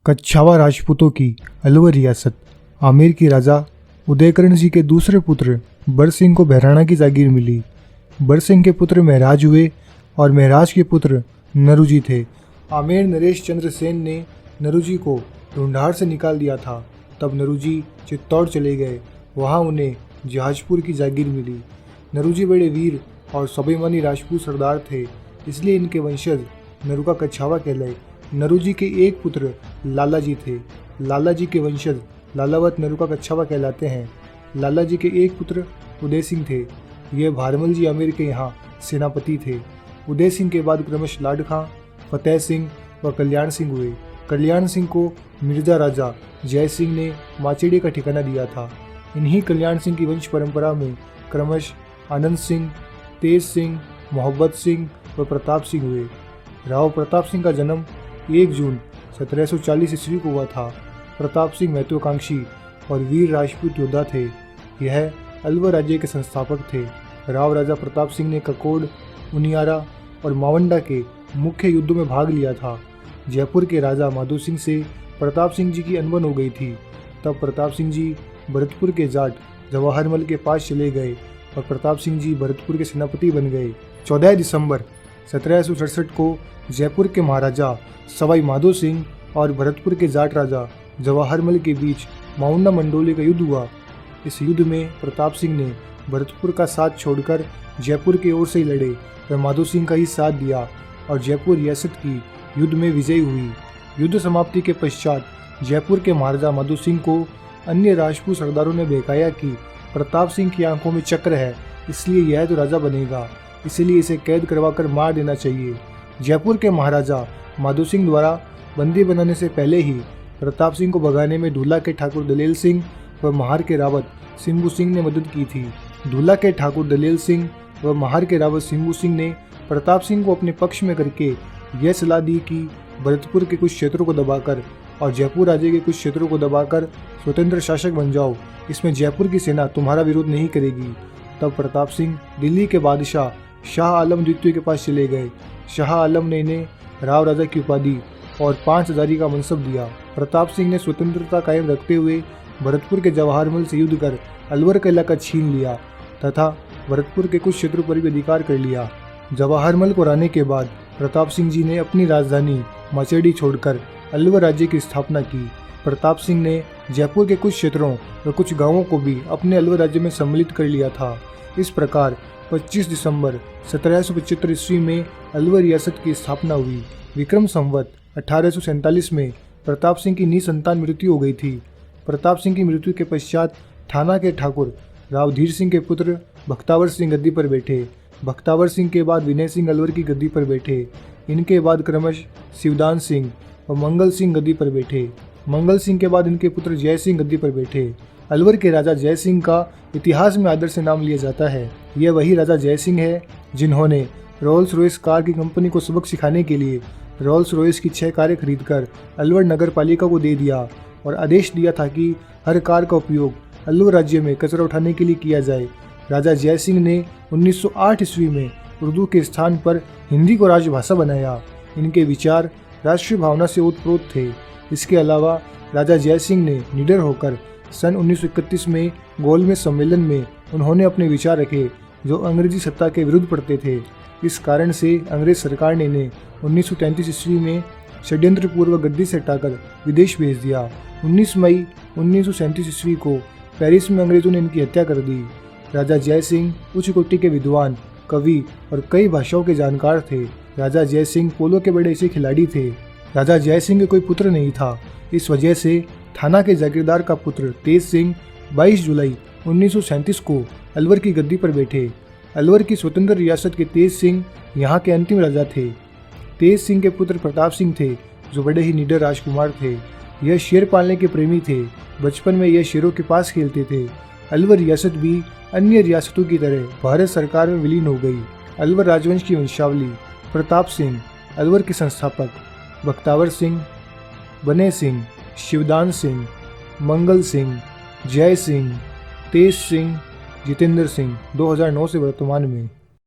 कच्छावा राजपूतों की अलवर रियासत। आमेर के राजा उदयकरण सिंह के दूसरे पुत्र बर सिंह को बहराणा की जागीर मिली। बर सिंह के पुत्र महराज हुए और महराज के पुत्र नरुजी थे। आमेर नरेश चंद्र सेन ने नरुजी को ढूंढाड़ से निकाल दिया था। तब नरुजी चित्तौड़ चले गए, वहाँ उन्हें जहाजपुर की जागीर मिली। नरुजी बड़े वीर और स्वाभिमानी राजपूत सरदार थे, इसलिए इनके वंशज नरुका कच्छावा कहलाए। नरुजी के एक पुत्र लालाजी थे। लालाजी के वंशज लालावत नरुका कच्छावा कहलाते हैं। लालाजी के एक पुत्र उदय सिंह थे। यह भारमल जी आमेर के यहाँ सेनापति थे। उदय सिंह के बाद क्रमश लाड खां, फतेह सिंह व कल्याण सिंह हुए। कल्याण सिंह को मिर्जा राजा जय सिंह ने माचेड़ी का ठिकाना दिया था। इन्हीं कल्याण सिंह की वंश परंपरा में क्रमश आनंद सिंह, तेज सिंह, मोहब्बत सिंह व प्रताप सिंह हुए। राव प्रताप सिंह का जन्म 1 जून 1740 ईस्वी को हुआ था। प्रताप सिंह महत्वाकांक्षी और वीर राजपूत योद्धा थे। यह अलवर राज्य के संस्थापक थे। राव राजा प्रताप सिंह ने ककोड़, उनियारा और मावंडा के मुख्य युद्धों में भाग लिया था। जयपुर के राजा माधो सिंह से प्रताप सिंह जी की अनबन हो गई थी। तब प्रताप सिंह जी भरतपुर के जाट जवाहरमल के पास चले गए और प्रताप सिंह जी भरतपुर के सेनापति बन गए। 14 दिसंबर 1767 को जयपुर के महाराजा सवाई माधो सिंह और भरतपुर के जाट राजा जवाहरमल के बीच माउंडा मंडोली का युद्ध हुआ। इस युद्ध में प्रताप सिंह ने भरतपुर का साथ छोड़कर जयपुर की ओर से ही लड़े। वह माधो सिंह का ही साथ दिया और जयपुर रियासत की युद्ध में विजयी हुई। युद्ध समाप्ति के पश्चात जयपुर के महाराजा माधो सिंह को अन्य राजपूत सरदारों ने बहकाया कि प्रताप सिंह की आंखों में चक्र है, इसलिए यह तो राजा बनेगा, इसलिए इसे कैद करवाकर मार देना चाहिए। जयपुर के महाराजा माधो सिंह द्वारा बंदी बनाने से पहले ही प्रताप सिंह को भगाने में ढूला के ठाकुर दलेल सिंह व महार के रावत सिंबू सिंह ने मदद की थी। ढूला के ठाकुर दलेल सिंह व महार के रावत सिंबू सिंह ने प्रताप सिंह को अपने पक्ष में करके यह सलाह दी कि भरतपुर के कुछ क्षेत्रों को दबाकर और जयपुर राज्य के कुछ क्षेत्रों को दबाकर स्वतंत्र शासक बन जाओ, इसमें जयपुर की सेना तुम्हारा विरोध नहीं करेगी। तब प्रताप सिंह दिल्ली के बादशाह शाह आलम द्वितीय के पास चले गए। शाह आलम ने इन्हें राव राजा की उपाधि और 5 हजारी का मनसब दिया। प्रताप सिंह ने स्वतंत्रता कायम रखते हुए भरतपुर के जवाहरमल से युद्ध कर अलवर का इलाका छीन लिया तथा भरतपुर के कुछ क्षेत्रों पर भी अधिकार कर लिया। जवाहरमल को हराने के बाद प्रताप सिंह जी ने अपनी राजधानी माचेड़ी छोड़कर अलवर राज्य की स्थापना की। प्रताप सिंह ने जयपुर के कुछ क्षेत्रों व कुछ गांवों को भी अपने अलवर राज्य में सम्मिलित कर लिया था। इस प्रकार 25 दिसंबर 1775 ईस्वी में अलवर रियासत की स्थापना हुई। विक्रम संवत 1847 में प्रताप सिंह की निसंतान मृत्यु हो गई थी। प्रताप सिंह की मृत्यु के पश्चात थाना के ठाकुर राव धीर सिंह के पुत्र बख्तावर सिंह गद्दी पर बैठे। बख्तावर सिंह के बाद विनय सिंह अलवर की गद्दी पर बैठे। इनके बाद क्रमश शिवदान सिंह और मंगल सिंह गद्दी पर बैठे। मंगल सिंह के बाद इनके पुत्र जय सिंह गद्दी पर बैठे। अलवर के राजा जय सिंह का इतिहास में आदर से नाम लिया जाता है। यह वही राजा जय सिंह है जिन्होंने रोल्स रॉयस कार की कंपनी को सबक सिखाने के लिए रोल्स रॉयस की 6 कारें खरीदकर अलवर नगर पालिका को दे दिया और आदेश दिया था कि हर कार का उपयोग अलवर राज्य में कचरा उठाने के लिए किया जाए। राजा जय सिंह ने 1908 ईस्वी में उर्दू के स्थान पर हिंदी को राजभाषा बनाया। इनके विचार राष्ट्रीय भावना से ओतप्रोत थे। इसके अलावा राजा जय सिंह ने निडर होकर सन 1931 में गोलमेज सम्मेलन में उन्होंने अपने विचार रखे जो अंग्रेजी सत्ता के विरुद्ध पड़ते थे। इस कारण से अंग्रेज सरकार ने इन्हें 1933 ईस्वी में षड्यंत्र पूर्व गद्दी से हटाकर विदेश भेज दिया। 19 मई 1937 ईस्वी को पेरिस में अंग्रेजों ने इनकी हत्या कर दी। राजा जय सिंह उच्च कोटि के विद्वान, कवि और कई भाषाओं के जानकार थे। राजा जय सिंह पोलो के बड़े ऐसे खिलाड़ी थे। राजा जय सिंह के कोई पुत्र नहीं था। इस वजह से थाना के जागीरदार का पुत्र तेज सिंह 22 जुलाई 1937 को अलवर की गद्दी पर बैठे। अलवर की स्वतंत्र रियासत के तेज सिंह यहाँ के अंतिम राजा थे। तेज सिंह के पुत्र प्रताप सिंह थे जो बड़े ही निडर राजकुमार थे। यह शेर पालने के प्रेमी थे। बचपन में यह शेरों के पास खेलते थे। अलवर रियासत भी अन्य रियासतों की तरह भारत सरकार में विलीन हो गई। अलवर राजवंश की वंशावली। प्रताप सिंह अलवर के संस्थापक, बख्तावर सिंह, बने सिंह, शिवदान सिंह, मंगल सिंह, जय सिंह, तेज सिंह, जितेंद्र सिंह 2009 से वर्तमान में।